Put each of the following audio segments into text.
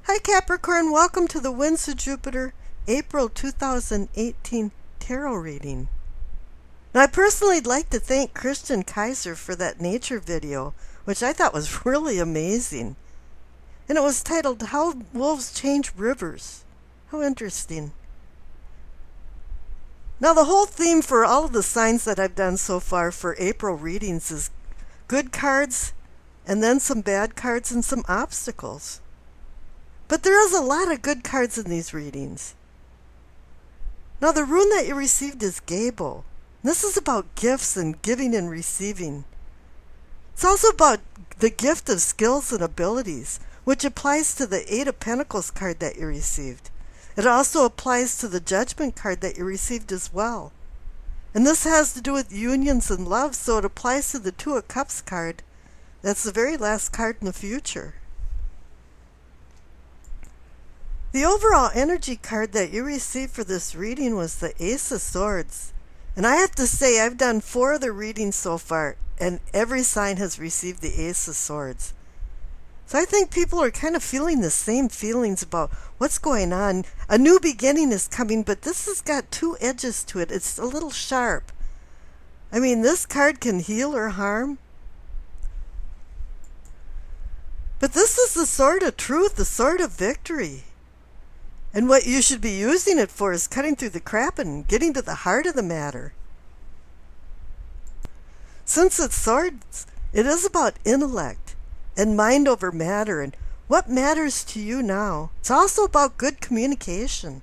Hi Capricorn, welcome to the Winds of Jupiter April 2018 Tarot reading. Now, I personally would like to thank Christian Kaiser for that nature video, which I thought was really amazing. And it was titled, How Wolves Change Rivers. How interesting. Now, the whole theme for all of the signs that I've done so far for April readings is good cards, and then some bad cards and some obstacles. But there is a lot of good cards in these readings. Now, the rune that you received is Gabo. This is about gifts and giving and receiving. It's also about the gift of skills and abilities, which applies to the Eight of Pentacles card that you received. It also applies to the Judgment card that you received as well. And this has to do with unions and love, so it applies to the Two of Cups card. That's the very last card in the future. The overall energy card that you received for this reading was the Ace of Swords. And I have to say, I've done 4 other readings so far, and every sign has received the Ace of Swords. So I think people are kind of feeling the same feelings about what's going on. A new beginning is coming, but this has got 2 edges to it. It's a little sharp. I mean, this card can heal or harm. But this is the sword of truth, the sword of victory. And what you should be using it for is cutting through the crap and getting to the heart of the matter. Since it's swords, it is about intellect and mind over matter and what matters to you now. It's also about good communication.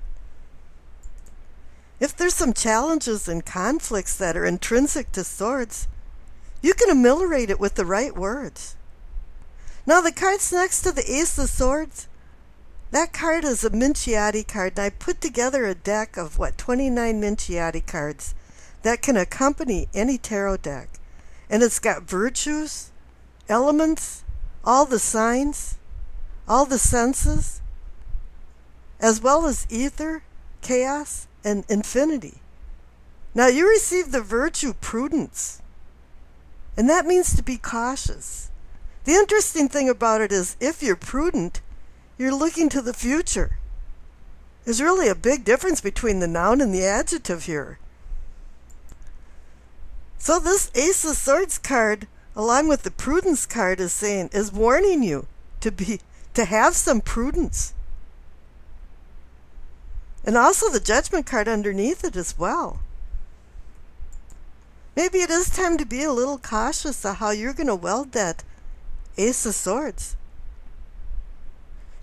If there's some challenges and conflicts that are intrinsic to swords, you can ameliorate it with the right words. Now, the cards next to the Ace of Swords, that card is a Minchiati card, and I put together a deck of, 29 Minchiati cards that can accompany any tarot deck. And it's got virtues, elements, all the signs, all the senses, as well as ether, chaos, and infinity. Now, you receive the virtue prudence, and that means to be cautious. The interesting thing about it is, if you're prudent, you're looking to the future. There's really a big difference between the noun and the adjective here. So this Ace of Swords card, along with the Prudence card, is warning you to have some prudence. And also the Judgment card underneath it as well. Maybe it is time to be a little cautious of how you're going to wield that Ace of Swords.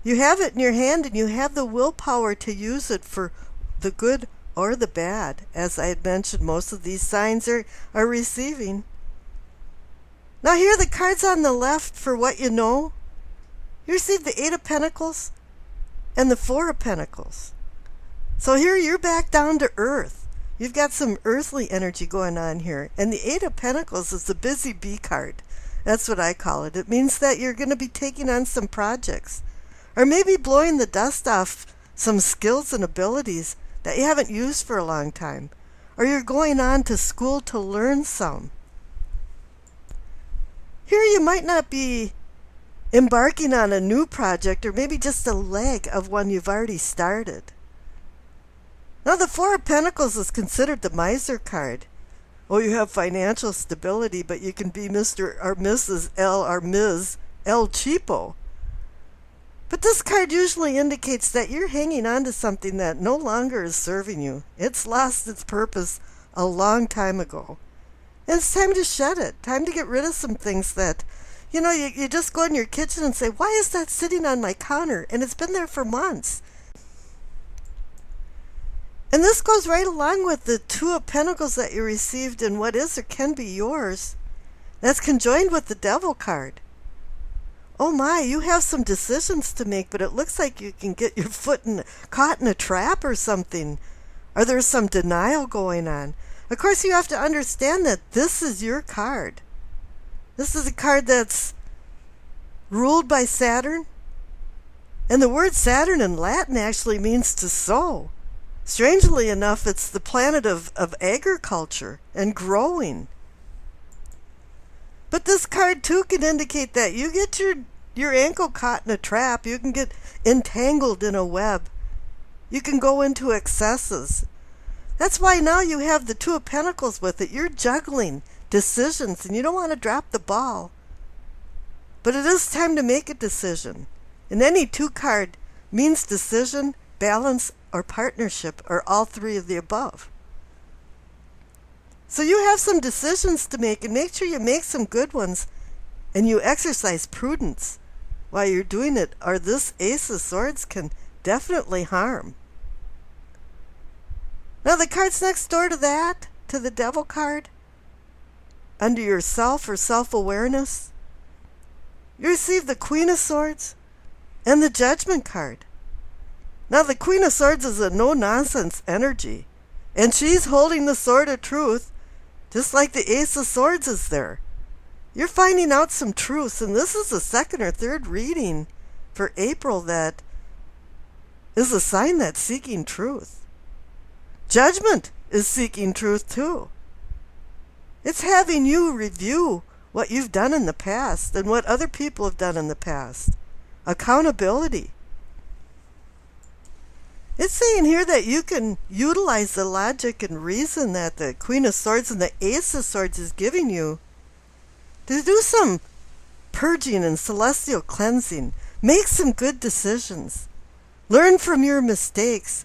You have it in your hand, and you have the willpower to use it for the good or the bad. As I had mentioned, most of these signs are receiving. Now here are the cards on the left for what you know. You receive the Eight of Pentacles and the Four of Pentacles. So here you're back down to earth. You've got some earthly energy going on here. And the Eight of Pentacles is the busy bee card. That's what I call it. It means that you're going to be taking on some projects, or maybe blowing the dust off some skills and abilities that you haven't used for a long time. Or you're going on to school to learn some. Here you might not be embarking on a new project, or maybe just a leg of one you've already started. Now the Four of Pentacles is considered the miser card. Oh, you have financial stability, but you can be Mr. or Mrs. L or Ms. El Cheapo. But this card usually indicates that you're hanging on to something that no longer is serving you. It's lost its purpose a long time ago. And it's time to shed it. Time to get rid of some things that, you just go in your kitchen and say, why is that sitting on my counter? And it's been there for months. And this goes right along with the Two of Pentacles that you received in what is or can be yours. That's conjoined with the Devil card. Oh my, you have some decisions to make, but it looks like you can get your foot caught in a trap or something. Or there's some denial going on. Of course, you have to understand that this is your card. This is a card that's ruled by Saturn. And the word Saturn in Latin actually means to sow. Strangely enough, it's the planet of agriculture and growing. But this card too can indicate that you get your ankle caught in a trap. You can get entangled in a web. You can go into excesses. That's why now you have the Two of Pentacles with it. You're juggling decisions and you don't want to drop the ball. But it is time to make a decision. And any 2 card means decision, balance, or partnership, or all 3 of the above. So you have some decisions to make, and make sure you make some good ones and you exercise prudence while you're doing it, or this Ace of Swords can definitely harm. Now the cards next door to that, to the Devil card, under your self or self-awareness, you receive the Queen of Swords and the Judgment card. Now the Queen of Swords is a no-nonsense energy, and she's holding the sword of truth, just like the Ace of Swords is there. You're finding out some truths, and this is the 2nd or 3rd reading for April that is a sign that's seeking truth. Judgment is seeking truth too. It's having you review what you've done in the past and what other people have done in the past. Accountability. It's saying here that you can utilize the logic and reason that the Queen of Swords and the Ace of Swords is giving you to do some purging and celestial cleansing. Make some good decisions. Learn from your mistakes.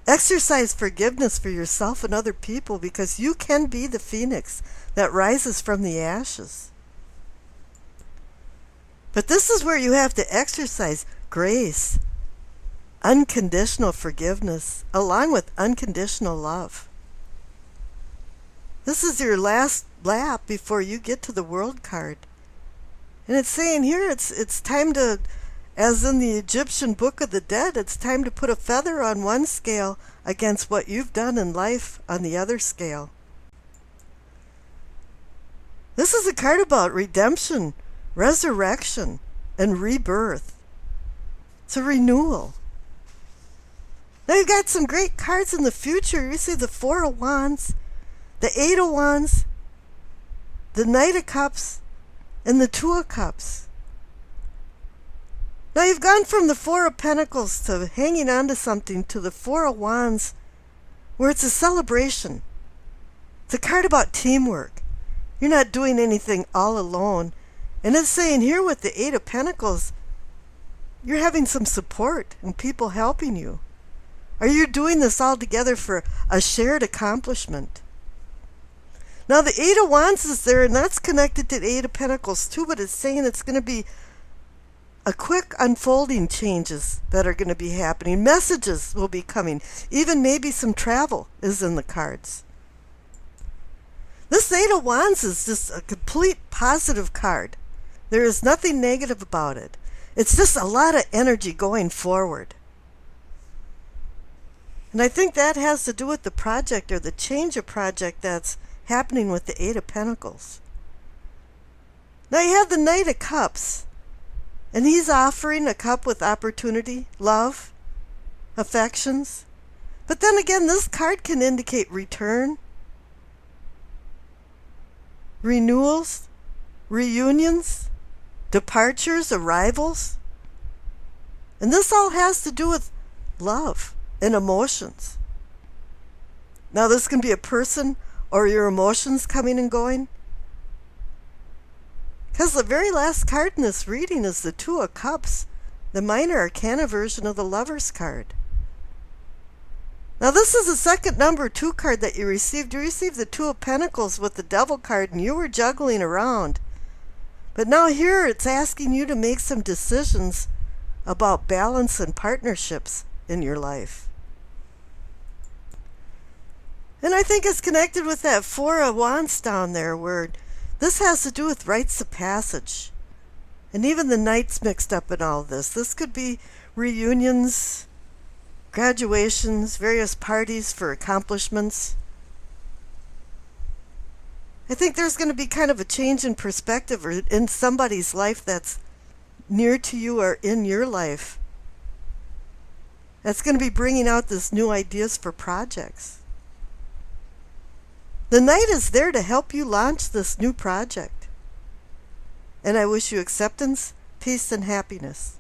Exercise forgiveness for yourself and other people, because you can be the phoenix that rises from the ashes. But this is where you have to exercise grace, unconditional forgiveness, along with unconditional love. This is your last lap before you get to the World card. And it's saying here it's time to, as in the Egyptian Book of the Dead, it's time to put a feather on one scale against what you've done in life on the other scale. This is a card about redemption, resurrection, and rebirth. It's a renewal. Now you've got some great cards in the future. You see the 4 of Wands, the 8 of Wands, the Knight of Cups, and the 2 of Cups. Now you've gone from the 4 of Pentacles to hanging on to something to the 4 of Wands, where it's a celebration. It's a card about teamwork. You're not doing anything all alone. And it's saying here with the 8 of Pentacles, you're having some support and people helping you. Or you're doing this all together for a shared accomplishment. Now the 8 of Wands is there, and that's connected to the 8 of Pentacles too, but it's saying it's going to be a quick unfolding changes that are going to be happening. Messages will be coming. Even maybe some travel is in the cards. This 8 of Wands is just a complete positive card. There is nothing negative about it. It's just a lot of energy going forward. And I think that has to do with the project or the change of project that's happening with the 8 of Pentacles. Now you have the Knight of Cups. And he's offering a cup with opportunity, love, affections. But then again, this card can indicate return, renewals, reunions, departures, arrivals. And this all has to do with love and emotions. Now this can be a person or your emotions coming and going. Because the very last card in this reading is the 2 of Cups, the Minor Arcana version of the Lover's card. Now this is the second number 2 card that you received. You received the 2 of Pentacles with the Devil card, and you were juggling around. But now here it's asking you to make some decisions about balance and partnerships in your life. And I think it's connected with that 4 of Wands down there, where this has to do with rites of passage. And even the Knight's mixed up in all this. This could be reunions, graduations, various parties for accomplishments. I think there's going to be kind of a change in perspective or in somebody's life that's near to you or in your life. That's going to be bringing out this new ideas for projects. The Knight is there to help you launch this new project. And I wish you acceptance, peace, and happiness.